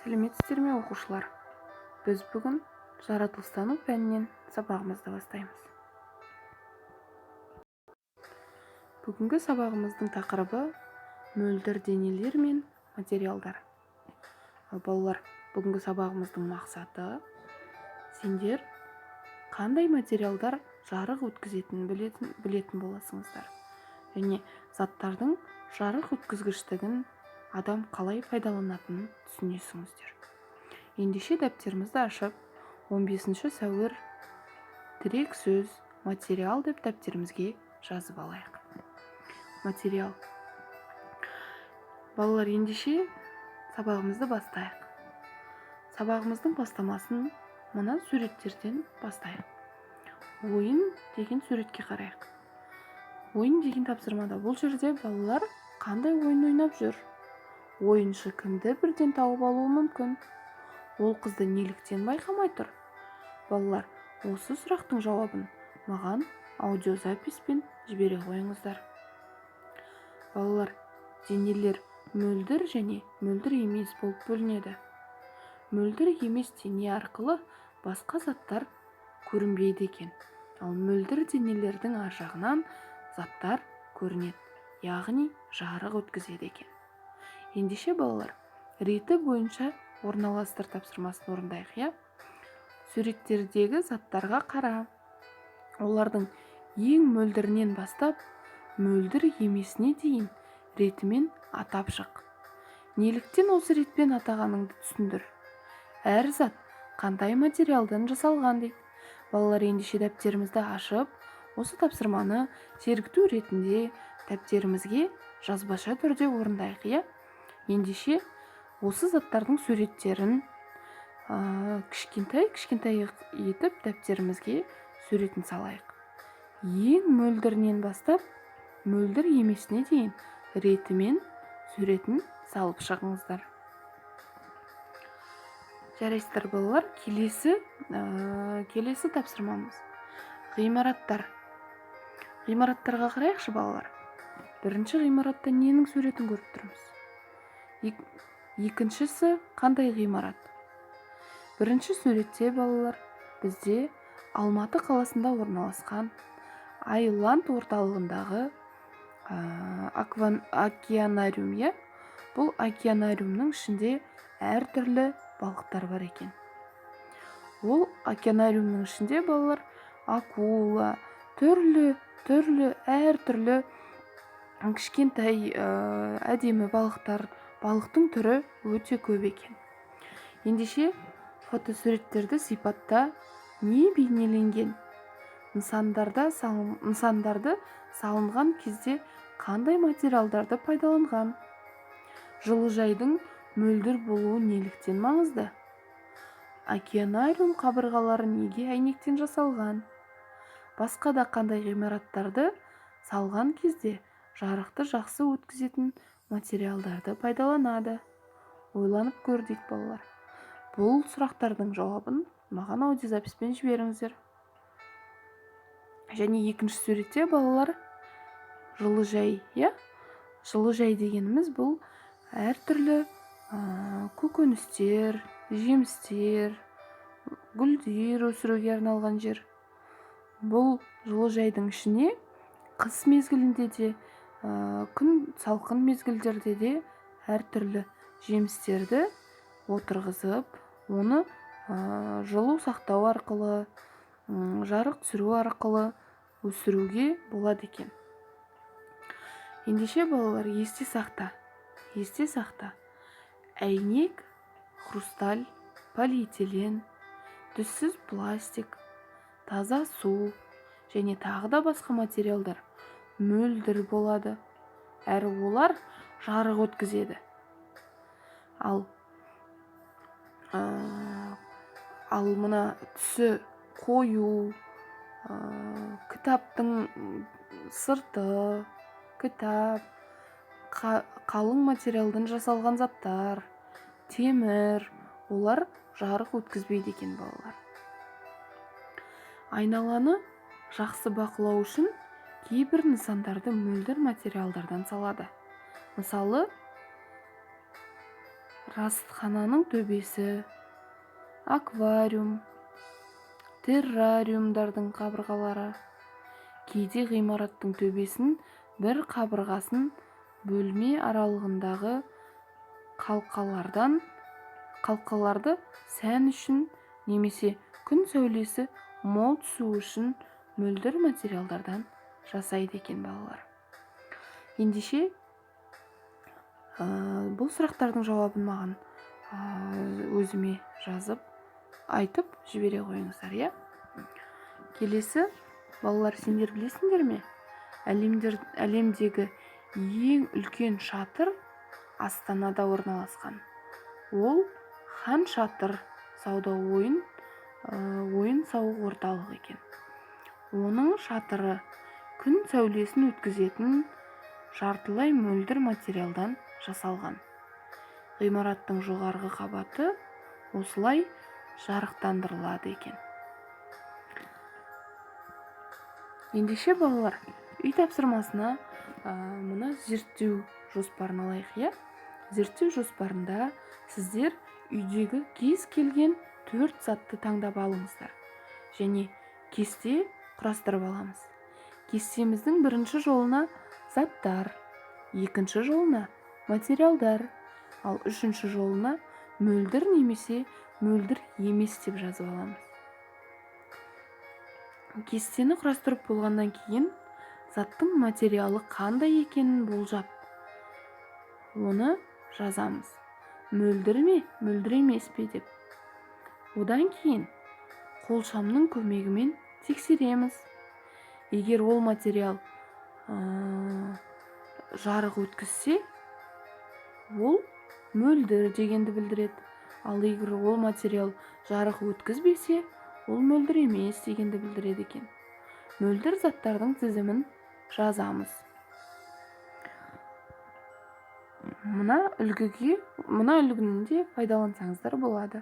Сәлеметсіздер ме, оқушылар? Біз бүгін жаратылыстану пәнінен сабағымызды бастаймыз. Бүгінгі сабағымыздың тақырыбы мөлдір денелер мен материалдар. Ал балалар, бүгінгі сабағымыздың мақсаты сендер қандай материалдар жарық өткізетінін білетін боласыңыздар. Және заттардың жарық өткізгіштігін адам қалай пайдаланатынын түсінесіңіздер. Ендеше дәптерімізді ашып, 15 сәуір тірек сөз материал деп дәптерімізге жазып алайық. Материал. Балалар, ендеше сабағымызды бастайық. Сабағымыздың бастамасын мына суреттерден бастайық. Ойын деген суретке қарайық. Ойын деген тапсырмада бұл жерде балалар қандай ойын ойнап жүр? Ойыншы кімді бірден тауып алуы мүмкін? Ол қызды неліктен байқамай тұр? Балалар, осы сұрақтың жауабын маған аудиозаписпен жібере қойыңыздар. Балалар, денелер мөлдір және мөлдір емес болып бөлінеді. Мөлдір емес дене арқылы басқа заттар көрінбейді екен. Ал мөлдір денелердің ар жағынан заттар көрінеді, яғни жарық өткізеді екен. Ендеше балалар, реті бойынша орналастыр тапсырмасын орындайық, иә? Суреттердегі заттарға қара. Олардың ең мөлдірінен бастап, мөлдір емесіне дейін ретімен атап шық. Неліктен осы ретпен атағаныңды түсіндір. Әр зат қандай материалдан жасалған дейді. Балалар, ендеше дәптерімізді ашып, осы тапсырманы сергіту ретінде дәптерімізге жазбаша түрде орындайық, иә? Ендеше осы заттардың суреттерін кішкентай етіп дәптерімізге суретін салайық. Ең мөлдірінен бастап, мөлдір емесіне дейін ретімен суретін салып шығыңыздар. Жарайсыздар балалар, келесі тапсырмамыз. Ғимараттар. Ғимараттарға қарайықшы балалар. Бірінші ғимаратта ненің суретін көріп тұрмыз? Екіншісі қандай ғимарат? Бірінші суретте балалар бізде Алматы қаласында орналасқан Айланд орталығындағы океанариум, иә? Бұл океанариумның ішінде әртүрлі балықтар бар екен. Ол океанариумның ішінде балалар акула, әртүрлі кішкентай әдемі балықтың түрі өте көп екен. Ендеше фотосуреттерді сипатта не бейнеленген? Нысандарды салынған кезде қандай материалдарды пайдаланған? Жылыжайдың мөлдір болуы неліктен маңызды? Океанариум қабырғалары неге әйнектен жасалған? Басқа да қандай ғимараттарды салған кезде жарықты жақсы өткізетін материалдарды пайдаланады? Ойланып көр дейді балалар. Бұл сұрақтардың жауабын маған аудиозаписпен жіберіңіздер. Және екінші суретте балалар жылыжай, иә? Жылыжай дегеніміз бұл әртүрлі көкөністер, жемістер, гүлдер өсіруге арналған жер. Бұл жылыжайдың ішіне қыс мезгілінде де, күн салқын мезгілдерде де әртүрлі жемістерді отырғызып, оны жылу сақтау арқылы, жарық түсіру арқылы өсіруге болады екен. Ендеше балалар, есте сақта. Әйнек, хрусталь, полиэтилен, түссіз пластик, таза су және тағы да басқа материалдар мөлдір болады, әрі олар жарық өткізеді. Ал мына түсі қою, кітаптың сырты, кітап, қалың материалдан жасалған заттар, темір, олар жарық өткізбейді екен балалар. Айналаны жақсы бақылау үшін кейбір нысандарды мөлдір материалдардан салады. Мысалы, Растхананың төбесі, аквариум, террариумдардың қабырғалары. Кейде ғимараттың төбесін бір қабырғасын бөлме аралығындағы қалқаларды сән үшін немесе күн сәулесі мол түсу үшін мөлдір материалдардан жасайды екен балалар. Ендеше бұл сұрақтардың жауабын маған өзіме жазып айтып жібере қойыңыздар, иә? Келесі, балалар, сендер білесіңдер ме? Әлемдегі ең үлкен шатыр Астанада орналасқан. Ол Хан Шатыр сауда ойын-сауық орталығы екен. Оның шатыры күн сәулесін өткізетін жартылай мөлдір материалдан жасалған. Ғимараттың жоғарғы қабаты осылай жарықтандырылады екен. Ендеше балалар, үй тапсырмасына мына зерттеу жоспарын алайық, иә? Зерттеу жоспарында сіздер үйдегі кез келген 4 затты таңдап алыңыздар және кесте құрастырып аламыз. Кестеміздің бірінші жолына заттар, екінші жолына материалдар, ал үшінші жолына мөлдір немесе мөлдір емес деп жазып аламыз. Кестені құрастырып болғаннан кейін заттың материалы қандай екенін болжап, оны жазамыз. Мөлдір ме, мөлдір емес пе деп. Одан кейін қолшамның көмегімен тексереміз. Егер ол материал жарық өткізсе, ол мөлдір дегенді білдіреді. Ал егер ол материал жарық өткізбесе, ол мөлдір емес дегенді білдіреді екен. Мөлдір заттардың тізімін жазамыз. Мына үлгіні де пайдалансаңыздар болады.